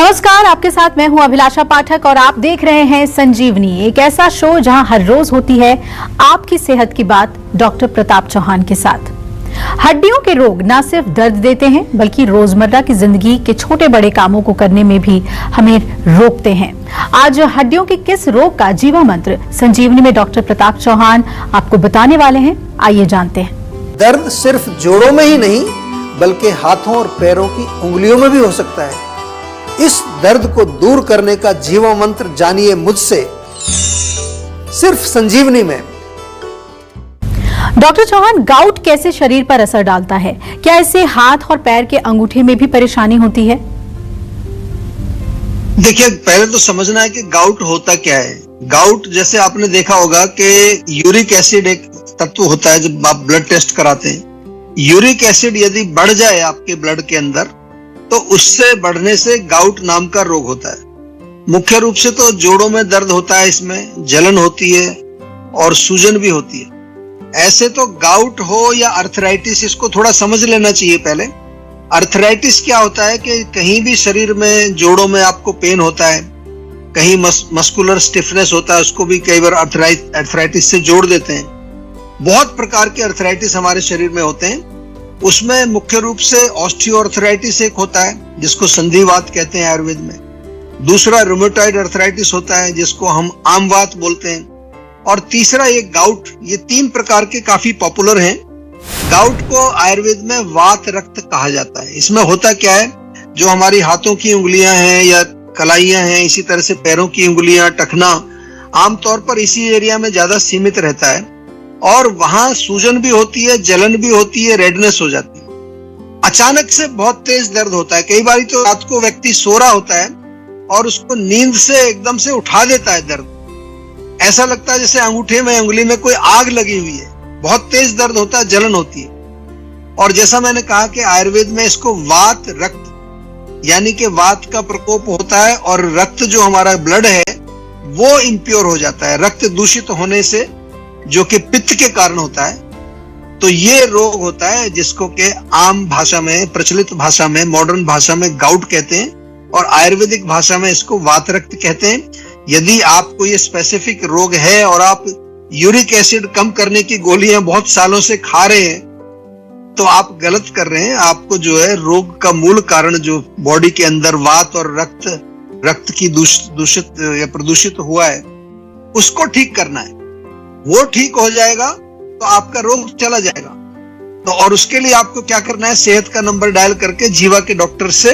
नमस्कार, आपके साथ मैं हूं अभिलाषा पाठक और आप देख रहे हैं संजीवनी, एक ऐसा शो जहां हर रोज होती है आपकी सेहत की बात डॉक्टर प्रताप चौहान के साथ। हड्डियों के रोग न सिर्फ दर्द देते हैं बल्कि रोजमर्रा की जिंदगी के छोटे बड़े कामों को करने में भी हमें रोकते हैं। आज हड्डियों के किस रोग का जीवा मंत्र संजीवनी में डॉक्टर प्रताप चौहान आपको बताने वाले हैं, आइए जानते हैं। दर्द सिर्फ जोड़ों में ही नहीं बल्कि हाथों और पैरों की उंगलियों में भी हो सकता है। इस दर्द को दूर करने का जीवा मंत्र जानिए मुझसे, सिर्फ संजीवनी में। डॉक्टर चौहान, गाउट कैसे शरीर पर असर डालता है? क्या इससे हाथ और पैर के अंगूठे में भी परेशानी होती है? देखिए, पहले तो समझना है कि गाउट होता क्या है। गाउट जैसे आपने देखा होगा कि यूरिक एसिड एक तत्व होता है। जब आप ब्लड टेस्ट कराते हैं, यूरिक एसिड यदि बढ़ जाए आपके ब्लड के अंदर तो उससे बढ़ने से गाउट नाम का रोग होता है। मुख्य रूप से तो जोड़ों में दर्द होता है, इसमें जलन होती है और सूजन भी होती है। ऐसे तो गाउट हो या अर्थराइटिस, इसको थोड़ा समझ लेना चाहिए पहले। अर्थराइटिस क्या होता है कि कहीं भी शरीर में जोड़ों में आपको पेन होता है, कहीं मस्कुलर स्टिफनेस होता है, उसको भी कई बार अर्थराइटिस से जोड़ देते हैं। बहुत प्रकार के अर्थराइटिस हमारे शरीर में होते हैं। उसमें मुख्य रूप से ऑस्टियोआर्थराइटिस एक होता है जिसको संधिवात कहते हैं आयुर्वेद में। दूसरा रूमेटॉइड अर्थराइटिस होता है जिसको हम आमवात बोलते हैं। और तीसरा ये गाउट। ये तीन प्रकार के काफी पॉपुलर हैं। गाउट को आयुर्वेद में वात रक्त कहा जाता है। इसमें होता क्या है, जो हमारी हाथों की उंगलियां हैं या कलाइयां हैं, इसी तरह से पैरों की उंगलियां, टखना, आमतौर पर इसी एरिया में ज्यादा सीमित रहता है और वहां सूजन भी होती है, जलन भी होती है, रेडनेस हो जाती है। अचानक से बहुत तेज दर्द होता है। कई बार तो रात को व्यक्ति सो रहा होता है और उसको नींद से एकदम से उठा देता है दर्द। ऐसा लगता है जैसे अंगूठे में, उंगली में कोई आग लगी हुई है। बहुत तेज दर्द होता है, जलन होती है। और जैसा मैंने कहा कि आयुर्वेद में इसको वात रक्त, यानी कि वात का प्रकोप होता है और रक्त जो हमारा ब्लड है वो इम्प्योर हो जाता है, रक्त दूषित होने से, जो कि पित्त के कारण होता है। तो ये रोग होता है जिसको के आम भाषा में, प्रचलित भाषा में, मॉडर्न भाषा में गाउट कहते हैं और आयुर्वेदिक भाषा में इसको वात रक्त कहते हैं। यदि आपको ये स्पेसिफिक रोग है और आप यूरिक एसिड कम करने की गोलियां बहुत सालों से खा रहे हैं तो आप गलत कर रहे हैं। आपको जो है रोग का मूल कारण जो बॉडी के अंदर वात और रक्त की दूषित या प्रदूषित हुआ है उसको ठीक करना है। वो ठीक हो जाएगा तो आपका रोग चला जाएगा। तो और उसके लिए आपको क्या करना है, सेहत का नंबर डायल करके जीवा के डॉक्टर से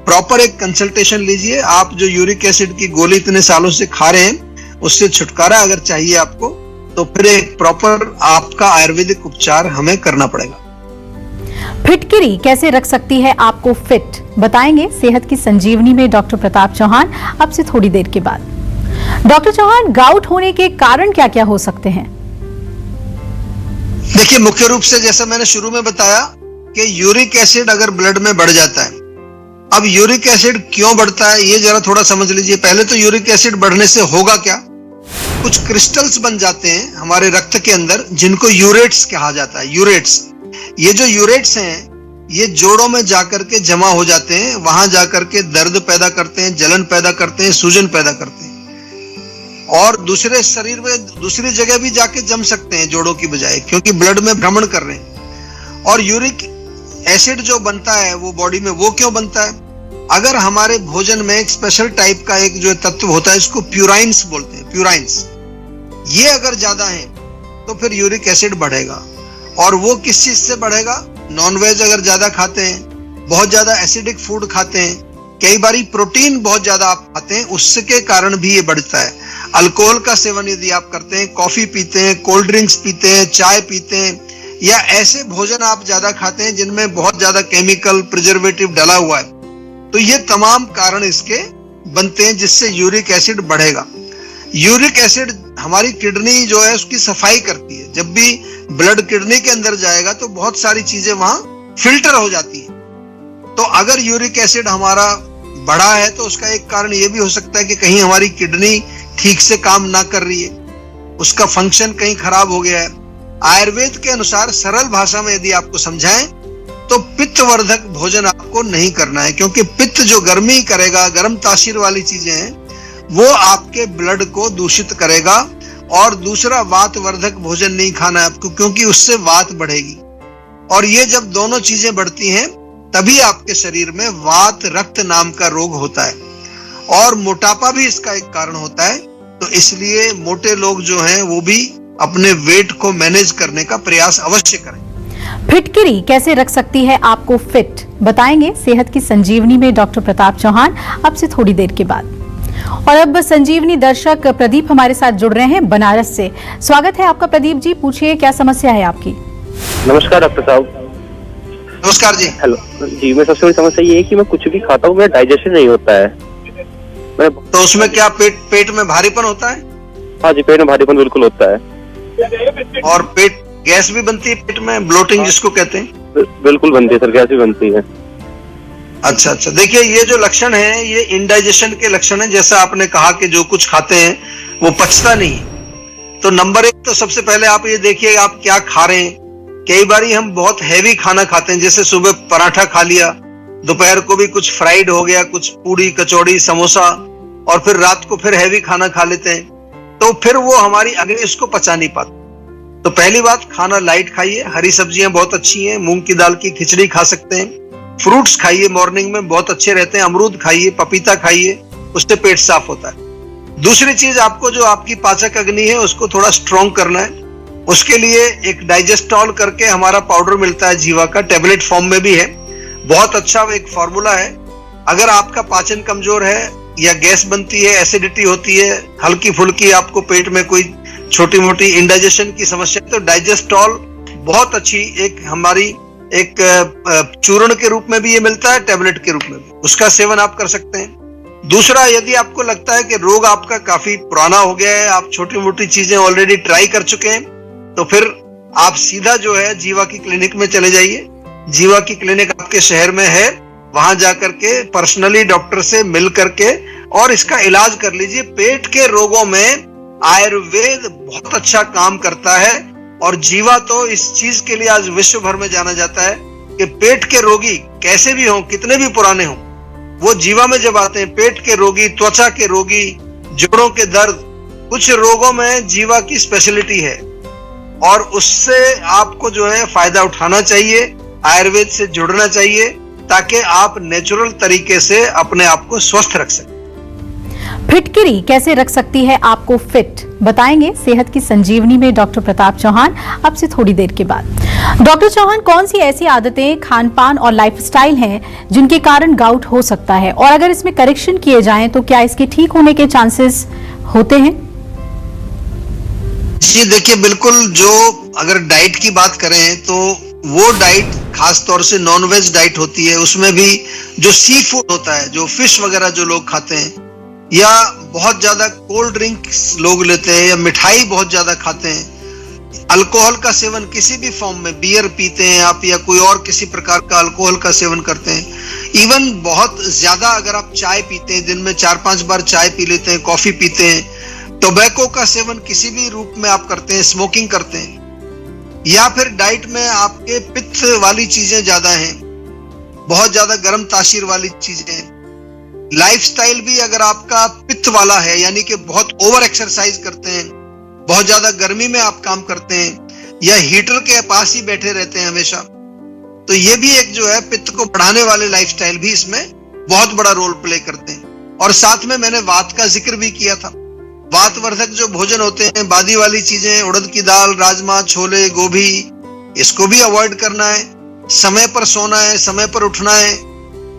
प्रॉपर एक कंसल्टेशन लीजिए। आप जो यूरिक एसिड की गोली इतने सालों से खा रहे हैं उससे छुटकारा अगर चाहिए आपको, तो फिर एक प्रॉपर आपका आयुर्वेदिक उपचार हमें करना पड़ेगा। फिटकिरी कैसे रख सकती है आपको फिट, बताएंगे सेहत की संजीवनी में डॉक्टर प्रताप चौहान आपसे थोड़ी देर के बाद। डॉक्टर चौहान, गाउट होने के कारण क्या क्या हो सकते हैं? देखिए, मुख्य रूप से जैसा मैंने शुरू में बताया कि यूरिक एसिड अगर ब्लड में बढ़ जाता है। अब यूरिक एसिड क्यों बढ़ता है ये जरा थोड़ा समझ लीजिए। पहले तो यूरिक एसिड बढ़ने से होगा क्या, कुछ क्रिस्टल्स बन जाते हैं हमारे रक्त के अंदर जिनको यूरेट्स कहा जाता है। यूरेट्स, ये जो यूरेट्स हैं ये जोड़ों में जाकर के जमा हो जाते हैं, वहां जाकर के दर्द पैदा करते हैं, जलन पैदा करते हैं, सूजन पैदा करते हैं और दूसरे शरीर में दूसरी जगह भी जाके जम सकते हैं जोड़ों की बजाय, क्योंकि ब्लड में भ्रमण कर रहे हैं। और यूरिक एसिड जो बनता है वो बॉडी में, वो क्यों बनता है? अगर हमारे भोजन में एक स्पेशल टाइप का एक जो तत्व होता है इसको प्यूराइंस बोलते हैं, प्यूराइंस, ये अगर ज्यादा है तो फिर यूरिक एसिड बढ़ेगा। और वो किस चीज से बढ़ेगा? नॉनवेज अगर ज्यादा खाते हैं, बहुत ज्यादा एसिडिक फूड खाते हैं, कई बारी प्रोटीन बहुत ज्यादा आप खाते हैं, उसके कारण भी ये बढ़ता है। अल्कोहल का सेवन यदि आप करते हैं, कॉफी पीते हैं, कोल्ड ड्रिंक्स पीते हैं, चाय पीते हैं, या ऐसे भोजन आप ज्यादा खाते हैं जिनमें बहुत ज्यादा केमिकल प्रिजर्वेटिव डाला हुआ है, तो ये तमाम कारण इसके बनते हैं जिससे यूरिक एसिड बढ़ेगा। यूरिक एसिड हमारी किडनी जो है उसकी सफाई करती है। जब भी ब्लड किडनी के अंदर जाएगा तो बहुत सारी चीजें वहां फिल्टर हो जाती है। तो अगर यूरिक एसिड हमारा बढ़ा है तो उसका एक कारण ये भी हो सकता है कि कहीं हमारी किडनी ठीक से काम ना कर रही है, उसका फंक्शन कहीं खराब हो गया है। आयुर्वेद के अनुसार सरल भाषा में यदि आपको समझाएं तो पित्तवर्धक भोजन आपको नहीं करना है, क्योंकि पित्त जो गर्मी करेगा, गर्म तासीर वाली चीजें हैं, वो आपके ब्लड को दूषित करेगा। और दूसरा, वातवर्धक भोजन नहीं खाना है आपको, क्योंकि उससे वात बढ़ेगी। और ये जब दोनों चीजें बढ़ती हैं तभी आपके शरीर में वात रक्त नाम का रोग होता है, और मोटापा भी इसका एक कारण होता है। तो इसलिए मोटे लोग जो हैं वो भी अपने वेट को मैनेज करने का प्रयास अवश्य करें। फिटकिरी कैसे रख सकती है आपको फिट, बताएंगे सेहत की संजीवनी में डॉक्टर प्रताप चौहान अब से थोड़ी देर के बाद। और अब संजीवनी दर्शक प्रदीप हमारे साथ जुड़ रहे हैं बनारस से। स्वागत है आपका प्रदीप जी, पूछिए क्या समस्या है आपकी। नमस्कार डॉक्टर साहब। नमस्कार जी। हेलो जी, मैं सबसे बड़ी समस्या ये है कि मैं कुछ भी खाता हूँ, मेरा डाइजेशन नहीं होता है। तो उसमें क्या पेट में भारीपन होता है? हाँ जी, पेट में भारीपन बिल्कुल होता है। और पेट गैस भी बनती है, पेट में ब्लोटिंग जिसको कहते हैं? बिल्कुल बनती है सर, गैस भी बनती है। अच्छा, देखिए ये जो लक्षण है ये इंडाइजेशन के लक्षण है। जैसा आपने कहा कि जो कुछ खाते हैं वो पचता नहीं। तो नंबर 1 तो सबसे पहले आप ये देखिए आप क्या खा रहे हैं। कई बारी हम बहुत हैवी खाना खाते हैं, जैसे सुबह पराठा खा लिया, दोपहर को भी कुछ फ्राइड हो गया, कुछ पूड़ी कचौड़ी समोसा, और फिर रात को फिर हैवी खाना खा लेते हैं, तो फिर वो हमारी अग्नि उसको पचा नहीं पाती। तो पहली बात, खाना लाइट खाइए, हरी सब्जियां बहुत अच्छी हैं, मूंग की दाल की खिचड़ी खा सकते हैं, फ्रूट्स खाइए, मॉर्निंग में बहुत अच्छे रहते हैं, अमरूद खाइए, पपीता खाइए, उससे पेट साफ होता है। दूसरी चीज, आपको जो आपकी पाचक अग्नि है उसको थोड़ा स्ट्रॉन्ग करना है। उसके लिए एक डाइजेस्टॉल करके हमारा पाउडर मिलता है जीवा का, टैबलेट फॉर्म में भी है, बहुत अच्छा एक फॉर्मूला है। अगर आपका पाचन कमजोर है या गैस बनती है, एसिडिटी होती है, हल्की फुल्की आपको पेट में कोई छोटी मोटी इंडाइजेशन की समस्या, तो डाइजेस्टॉल बहुत अच्छी एक हमारी एक चूर्ण के रूप में भी ये मिलता है, टैबलेट के रूप में भी, उसका सेवन आप कर सकते हैं। दूसरा, यदि आपको लगता है कि रोग आपका काफी पुराना हो गया है, आप छोटी मोटी चीजें ऑलरेडी ट्राई कर चुके हैं, तो फिर आप सीधा जो है जीवा की क्लिनिक में चले जाइए। जीवा की क्लिनिक आपके शहर में है, वहां जाकर के पर्सनली डॉक्टर से मिल करके और इसका इलाज कर लीजिए। पेट के रोगों में आयुर्वेद बहुत अच्छा काम करता है, और जीवा तो इस चीज के लिए आज विश्व भर में जाना जाता है कि पेट के रोगी कैसे भी हों, कितने भी पुराने हों, वो जीवा में जब आते हैं, पेट के रोगी, त्वचा के रोगी, जोड़ों के दर्द, कुछ रोगों में जीवा की स्पेशलिटी है, और उससे आपको जो है फायदा उठाना चाहिए, आयुर्वेद से जुड़ना चाहिए, ताकि आप नेचुरल तरीके से अपने आप को स्वस्थ रख सकें। फिटकिरी कैसे रख सकती है आपको फिट, बताएंगे सेहत की संजीवनी में डॉक्टर प्रताप चौहान अब से थोड़ी देर के बाद। डॉक्टर चौहान, कौन सी ऐसी आदतें, खान पान और लाइफस्टाइल हैं जिनके कारण गाउट हो सकता है, और अगर इसमें करेक्शन किए जाएं तो क्या इसके ठीक होने के चांसेस होते हैं? जी देखिए, बिल्कुल, जो अगर डाइट की बात करें तो वो डाइट खास तौर से नॉन वेज डाइट होती है, उसमें भी जो सी फूड होता है, जो फिश वगैरह जो लोग खाते हैं, या बहुत ज्यादा कोल्ड ड्रिंक्स लोग लेते हैं, या मिठाई बहुत ज्यादा खाते हैं, अल्कोहल का सेवन किसी भी फॉर्म में, बियर पीते हैं आप या कोई और किसी प्रकार का अल्कोहल का सेवन करते हैं, इवन बहुत ज्यादा अगर आप चाय पीते हैं, दिन में 4-5 बार चाय पी लेते हैं, कॉफी पीते हैं, टोबैको का सेवन किसी भी रूप में आप करते हैं, स्मोकिंग करते हैं, या फिर डाइट में आपके पित्त वाली चीजें ज्यादा हैं, बहुत ज्यादा गर्म तासीर वाली चीजें हैं, लाइफस्टाइल भी अगर आपका पित्त वाला है, यानी कि बहुत ओवर एक्सरसाइज करते हैं, बहुत ज्यादा गर्मी में आप काम करते हैं, या हीटर के पास ही बैठे रहते हैं हमेशा, तो ये भी एक जो है पित्त को बढ़ाने वाले लाइफस्टाइल भी इसमें बहुत बड़ा रोल प्ले करते हैं। और साथ में मैंने वात का जिक्र भी किया था। वातवर्धक जो भोजन होते हैं, बादी वाली चीजें, उड़द की दाल, राजमा, छोले, गोभी, इसको भी अवॉइड करना है, समय पर सोना है, समय पर उठना है।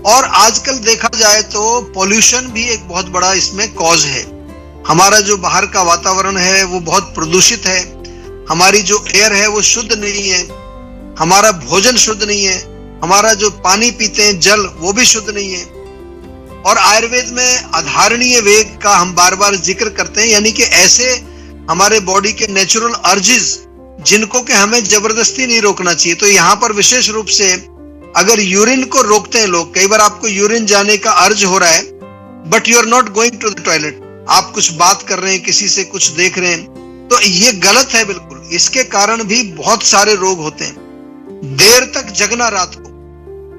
और आजकल देखा जाए तो पॉल्यूशन भी एक बहुत बड़ा इसमें कॉज है। हमारा जो बाहर का वातावरण है वो बहुत प्रदूषित है, हमारी जो एयर है वो शुद्ध नहीं है, हमारा भोजन शुद्ध नहीं है, हमारा जो पानी पीते हैं जल वो भी शुद्ध नहीं है। और आयुर्वेद में आधारणीय वेग का हम बार बार जिक्र करते हैं, यानी कि ऐसे हमारे बॉडी के नेचुरल अर्जेस जिनको कि हमें जबरदस्ती नहीं रोकना चाहिए। तो यहाँ पर विशेष रूप से अगर यूरिन को रोकते हैं लोग, कई बार आपको यूरिन जाने का अर्ज हो रहा है but you are not going to the toilet, आप कुछ बात कर रहे हैं, किसी से कुछ देख रहे हैं, तो ये गलत है बिल्कुल। इसके कारण भी बहुत सारे रोग होते हैं। देर तक जगना रात को,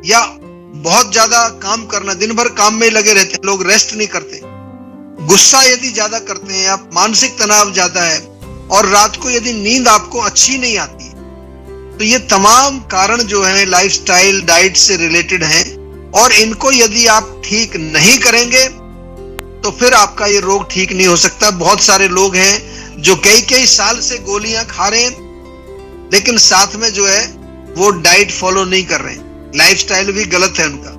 या बहुत ज्यादा काम करना, दिन भर काम में लगे रहते हैं लोग, रेस्ट नहीं करते, गुस्सा यदि ज्यादा करते हैं, आप मानसिक तनाव ज्यादा है, और रात को यदि नींद आपको अच्छी नहीं आती है, तो ये तमाम कारण जो है लाइफस्टाइल, डाइट से रिलेटेड हैं, और इनको यदि आप ठीक नहीं करेंगे तो फिर आपका ये रोग ठीक नहीं हो सकता। बहुत सारे लोग हैं जो कई कई साल से गोलियां खा रहे हैं, लेकिन साथ में जो है वो डाइट फॉलो नहीं कर रहे हैं, लाइफस्टाइल भी गलत है उनका,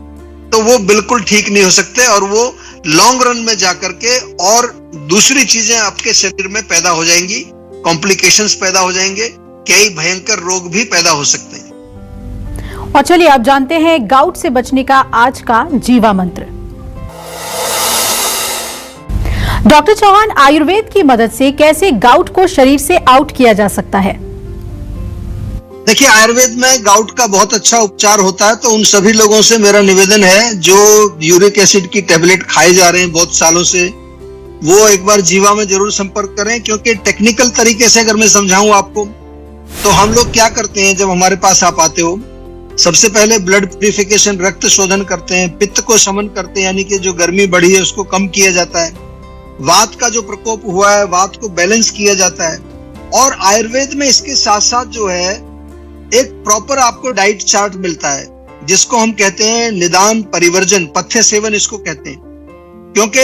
तो वो बिल्कुल ठीक नहीं हो सकते, और वो लॉन्ग रन में जाकर के और दूसरी चीजें आपके शरीर में पैदा हो जाएंगी, कॉम्प्लिकेशंस पैदा हो जाएंगे, कई भयंकर रोग भी पैदा हो सकते हैं। और चलिए आप जानते हैं गाउट से बचने का आज का जीवा मंत्र। डॉक्टर चौहान, आयुर्वेद की मदद से कैसे गाउट को शरीर से आउट किया जा सकता है? देखिए, आयुर्वेद में गाउट का बहुत अच्छा उपचार होता है, तो उन सभी लोगों से मेरा निवेदन है जो यूरिक एसिड की टेबलेट खाए जा रहे हैं बहुत सालों से, वो एक बार जीवा में जरूर संपर्क करें, क्योंकि टेक्निकल तरीके से अगर मैं समझाऊं आपको, तो हम लोग क्या करते हैं जब हमारे पास आप आते हो, सबसे पहले ब्लड प्यूरिफिकेशन, रक्त शोधन करते हैं, पित्त को शमन करते हैं, यानी कि जो गर्मी बढ़ी है उसको कम किया जाता है, वात का जो प्रकोप हुआ है वात को बैलेंस किया जाता है, और आयुर्वेद में इसके साथ साथ जो है एक प्रॉपर आपको डाइट चार्ट मिलता है, जिसको हम कहते हैं निदान परिवर्जन, पथ्य सेवन इसको कहते हैं। क्योंकि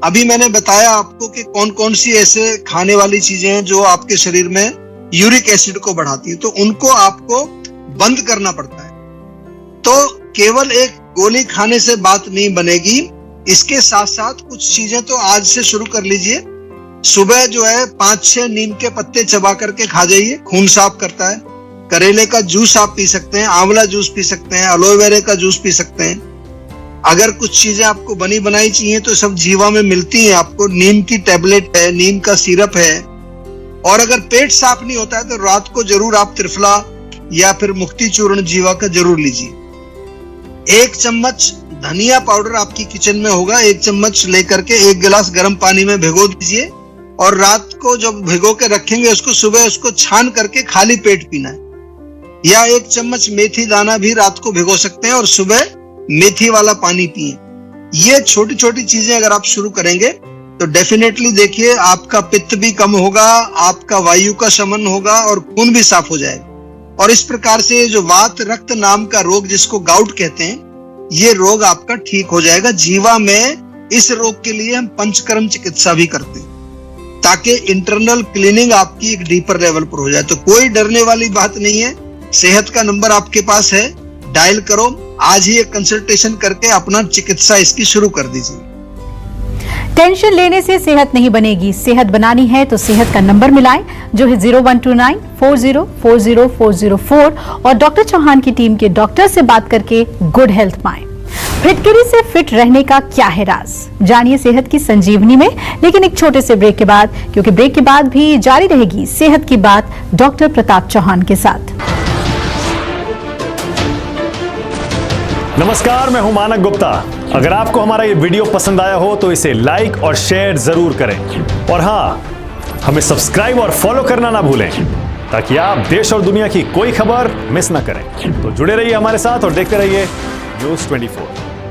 अभी मैंने बताया आपको कि कौन कौन सी ऐसे खाने वाली चीजें हैं जो आपके शरीर में यूरिक एसिड को बढ़ाती है, तो उनको आपको बंद करना पड़ता है। तो केवल एक गोली खाने से बात नहीं बनेगी, इसके साथ साथ कुछ चीजें तो आज से शुरू कर लीजिए। सुबह जो है 5-6 नीम के पत्ते चबा करके खा जाइए, खून साफ करता है। करेले का जूस आप पी सकते हैं, आंवला जूस पी सकते हैं, एलोवेरा का जूस पी सकते हैं। अगर कुछ चीजें आपको बनी बनाई चाहिए तो सब जीवा में मिलती हैं आपको, नीम की टेबलेट है, नीम का सिरप है। और अगर पेट साफ नहीं होता है तो रात को जरूर आप त्रिफला या फिर मुक्ति चूर्ण जीवा का जरूर लीजिए। 1 चम्मच धनिया पाउडर आपकी किचन में होगा, 1 चम्मच लेकर के 1 गिलास गर्म पानी में भिगो दीजिए, और रात को जब भिगो के रखेंगे उसको सुबह उसको छान करके खाली पेट पीना है। या 1 चम्मच मेथी दाना भी रात को भिगो सकते हैं और सुबह मेथी वाला पानी पिए। ये छोटी छोटी चीजें अगर आप शुरू करेंगे तो डेफिनेटली देखिए आपका पित्त भी कम होगा, आपका वायु का शमन होगा और खून भी साफ हो जाएगा। और इस प्रकार से जो वात रक्त नाम का रोग जिसको गाउट कहते हैं, ये रोग आपका ठीक हो जाएगा। जीवा में इस रोग के लिए हम पंचकर्म चिकित्सा भी करते हैं, ताकि इंटरनल क्लीनिंग आपकी एक डीपर लेवल पर हो जाए। तो कोई डरने वाली बात नहीं है, सेहत का नंबर आपके पास है, डायल करो, आज ही एक कंसल्टेशन करके अपना चिकित्सा इसकी शुरू कर दीजिए। टेंशन लेने से सेहत नहीं बनेगी, सेहत बनानी है तो सेहत का नंबर मिलाएं, जो है 0129404004, और डॉक्टर चौहान की टीम के डॉक्टर से बात करके गुड हेल्थ पाएं। फिटकरी से फिट रहने का क्या है राज, जानिए सेहत की संजीवनी में, लेकिन एक छोटे से ब्रेक के बाद, क्योंकि ब्रेक के बाद भी जारी रहेगी सेहत की बात डॉक्टर प्रताप चौहान के साथ। नमस्कार, मैं हूं मानक गुप्ता। अगर आपको हमारा ये वीडियो पसंद आया हो तो इसे लाइक और शेयर जरूर करें, और हाँ, हमें सब्सक्राइब और फॉलो करना ना भूलें, ताकि आप देश और दुनिया की कोई खबर मिस ना करें। तो जुड़े रहिए हमारे साथ और देखते रहिए न्यूज़ 24।